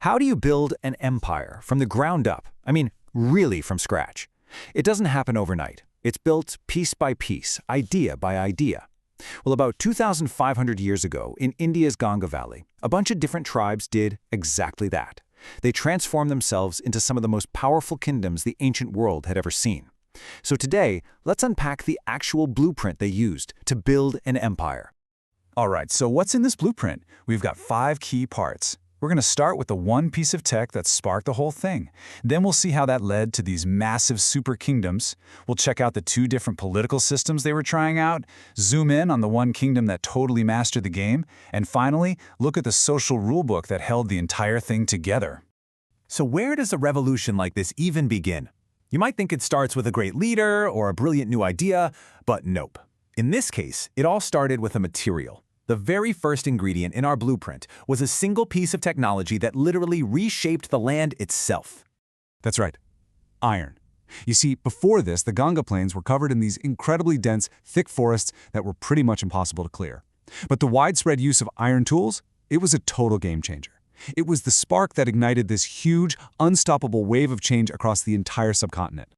How do you build an empire from the ground up? I mean, really from scratch. It doesn't happen overnight. It's built piece by piece, idea by idea. Well, about 2,500 years ago, in India's Ganga Valley, a bunch of different tribes did exactly that. They transformed themselves into some of the most powerful kingdoms the ancient world had ever seen. So today, let's unpack the actual blueprint they used to build an empire. All right, so what's in this blueprint? We've got 5 key parts. We're going to start with the one piece of tech that sparked the whole thing. Then we'll see how that led to these massive super kingdoms. We'll check out the 2 different political systems they were trying out, zoom in on the one kingdom that totally mastered the game, and finally, look at the social rulebook that held the entire thing together. So where does a revolution like this even begin? You might think it starts with a great leader or a brilliant new idea, but nope. In this case, it all started with a material. The very first ingredient in our blueprint was a single piece of technology that literally reshaped the land itself. That's right, iron. You see, before this, the Ganga plains were covered in these incredibly dense, thick forests that were pretty much impossible to clear. But the widespread use of iron tools, it was a total game changer. It was the spark that ignited this huge, unstoppable wave of change across the entire subcontinent.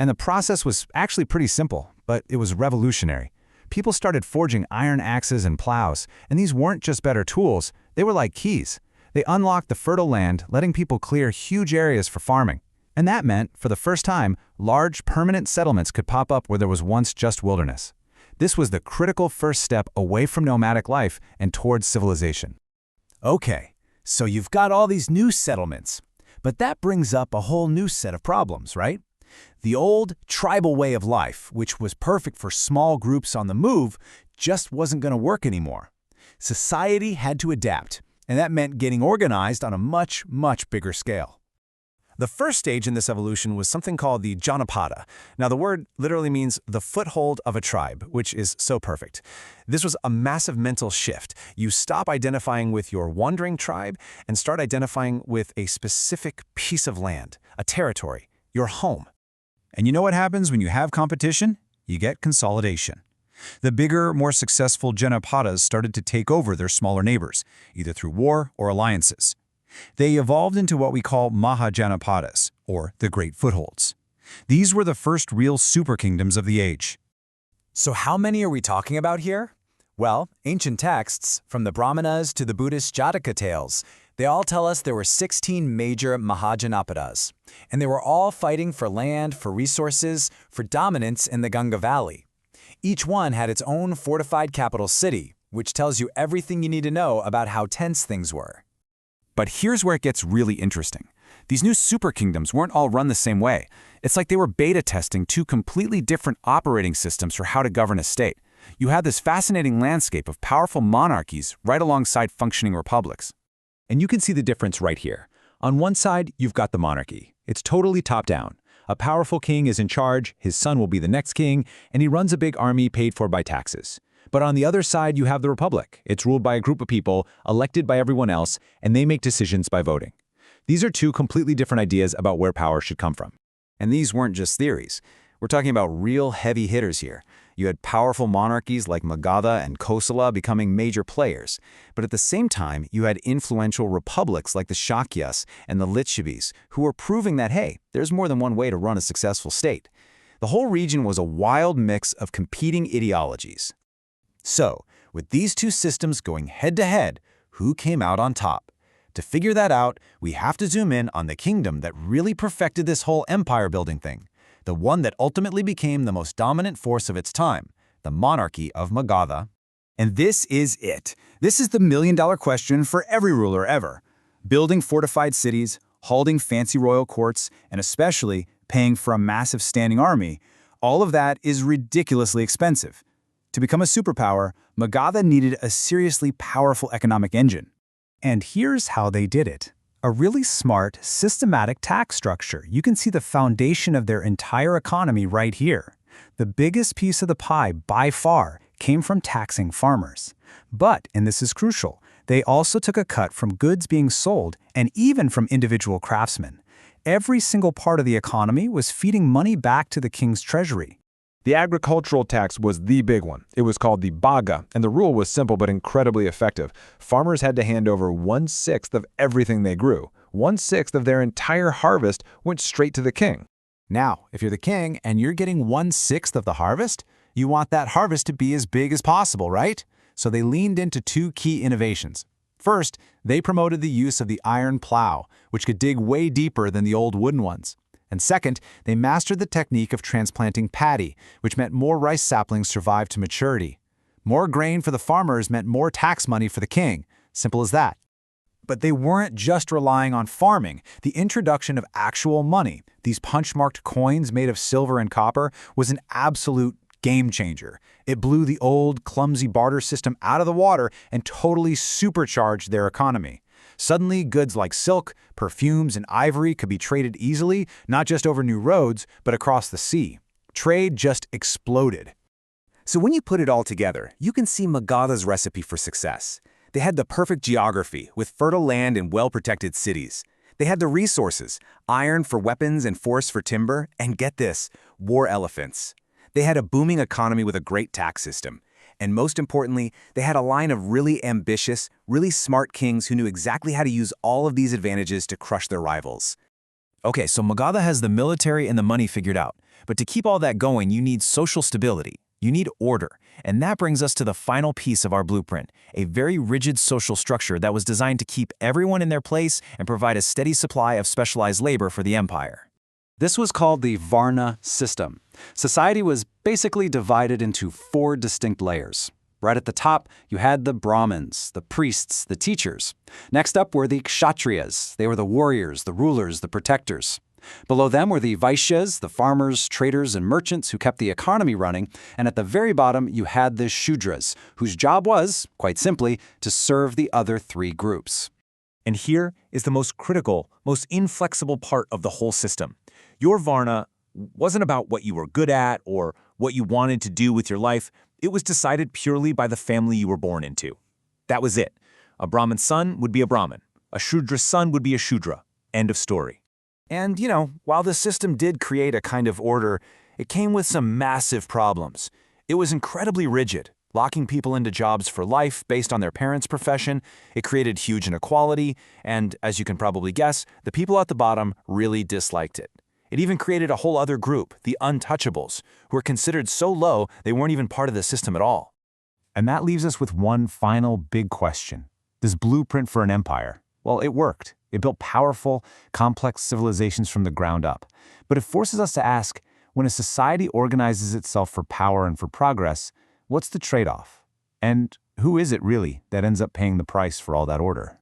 And the process was actually pretty simple, but it was revolutionary. People started forging iron axes and plows, and these weren't just better tools, they were like keys. They unlocked the fertile land, letting people clear huge areas for farming. And that meant, for the first time, large, permanent settlements could pop up where there was once just wilderness. This was the critical first step away from nomadic life and towards civilization. Okay, so you've got all these new settlements, but that brings up a whole new set of problems, right? The old tribal way of life, which was perfect for small groups on the move, just wasn't going to work anymore. Society had to adapt, and that meant getting organized on a much, much bigger scale. The first stage in this evolution was something called the Janapada. Now, the word literally means the foothold of a tribe, which is so perfect. This was a massive mental shift. You stop identifying with your wandering tribe and start identifying with a specific piece of land, a territory, your home. And you know what happens when you have competition? You get consolidation. The bigger, more successful Janapadas started to take over their smaller neighbors, either through war or alliances. They evolved into what we call Mahajanapadas, or the Great Footholds. These were the first real super kingdoms of the age. So how many are we talking about here? Well, ancient texts, from the Brahmanas to the Buddhist Jataka tales, they all tell us there were 16 major Mahajanapadas, and they were all fighting for land, for resources, for dominance in the Ganga Valley. Each one had its own fortified capital city, which tells you everything you need to know about how tense things were. But here's where it gets really interesting. These new super kingdoms weren't all run the same way. It's like they were beta testing 2 completely different operating systems for how to govern a state. You had this fascinating landscape of powerful monarchies right alongside functioning republics. And you can see the difference right here. On one side, you've got the monarchy. It's totally top-down. A powerful king is in charge, his son will be the next king, and he runs a big army paid for by taxes. But on the other side, you have the republic. It's ruled by a group of people, elected by everyone else, and they make decisions by voting. These are 2 completely different ideas about where power should come from. And these weren't just theories. We're talking about real heavy hitters here. You had powerful monarchies like Magadha and Kosala becoming major players. But at the same time, you had influential republics like the Shakyas and the Lichavis, who were proving that, hey, there's more than one way to run a successful state. The whole region was a wild mix of competing ideologies. So, with these 2 systems going head-to-head, who came out on top? To figure that out, we have to zoom in on the kingdom that really perfected this whole empire-building thing. The one that ultimately became the most dominant force of its time, the monarchy of Magadha. And this is it. This is the million-dollar question for every ruler ever. Building fortified cities, holding fancy royal courts, and especially paying for a massive standing army, all of that is ridiculously expensive. To become a superpower, Magadha needed a seriously powerful economic engine. And here's how they did it. A really smart, systematic tax structure. You can see the foundation of their entire economy right here. The biggest piece of the pie, by far, came from taxing farmers. But, and this is crucial, they also took a cut from goods being sold and even from individual craftsmen. Every single part of the economy was feeding money back to the king's treasury. The agricultural tax was the big one. It was called the Baga, and the rule was simple but incredibly effective. Farmers had to hand over 1/6 of everything they grew, 1/6 of their entire harvest went straight to the king. Now, if you're the king and you're getting 1/6 of the harvest, you want that harvest to be as big as possible, right? So they leaned into two key innovations. First, they promoted the use of the iron plow, which could dig way deeper than the old wooden ones. And second, they mastered the technique of transplanting paddy, which meant more rice saplings survived to maturity. More grain for the farmers meant more tax money for the king. Simple as that. But they weren't just relying on farming. The introduction of actual money, these punch-marked coins made of silver and copper, was an absolute game changer. It blew the old, clumsy barter system out of the water and totally supercharged their economy. Suddenly, goods like silk, perfumes, and ivory could be traded easily, not just over new roads, but across the sea. Trade just exploded. So when you put it all together, you can see Magadha's recipe for success. They had the perfect geography, with fertile land and well-protected cities. They had the resources, iron for weapons and forest for timber, and get this, war elephants. They had a booming economy with a great tax system. And most importantly, they had a line of really ambitious, really smart kings who knew exactly how to use all of these advantages to crush their rivals. Okay, so Magadha has the military and the money figured out. But to keep all that going, you need social stability. You need order. And that brings us to the final piece of our blueprint, a very rigid social structure that was designed to keep everyone in their place and provide a steady supply of specialized labor for the empire. This was called the Varna system. Society was basically divided into 4 distinct layers. Right at the top, you had the Brahmins, the priests, the teachers. Next up were the Kshatriyas. They were the warriors, the rulers, the protectors. Below them were the Vaishyas, the farmers, traders, and merchants who kept the economy running. And at the very bottom, you had the Shudras, whose job was, quite simply, to serve the other 3 groups. And here is the most critical, most inflexible part of the whole system. Your Varna wasn't about what you were good at or what you wanted to do with your life. It was decided purely by the family you were born into. That was it. A Brahmin son would be a Brahmin. A Shudra son would be a Shudra. End of story. And, while the system did create a kind of order, it came with some massive problems. It was incredibly rigid, locking people into jobs for life based on their parents' profession. It created huge inequality, and, as you can probably guess, the people at the bottom really disliked it. It even created a whole other group, the untouchables, who were considered so low they weren't even part of the system at all. And that leaves us with one final big question. This blueprint for an empire, well, it worked. It built powerful, complex civilizations from the ground up. But it forces us to ask, when a society organizes itself for power and for progress, what's the trade-off? And who is it really that ends up paying the price for all that order?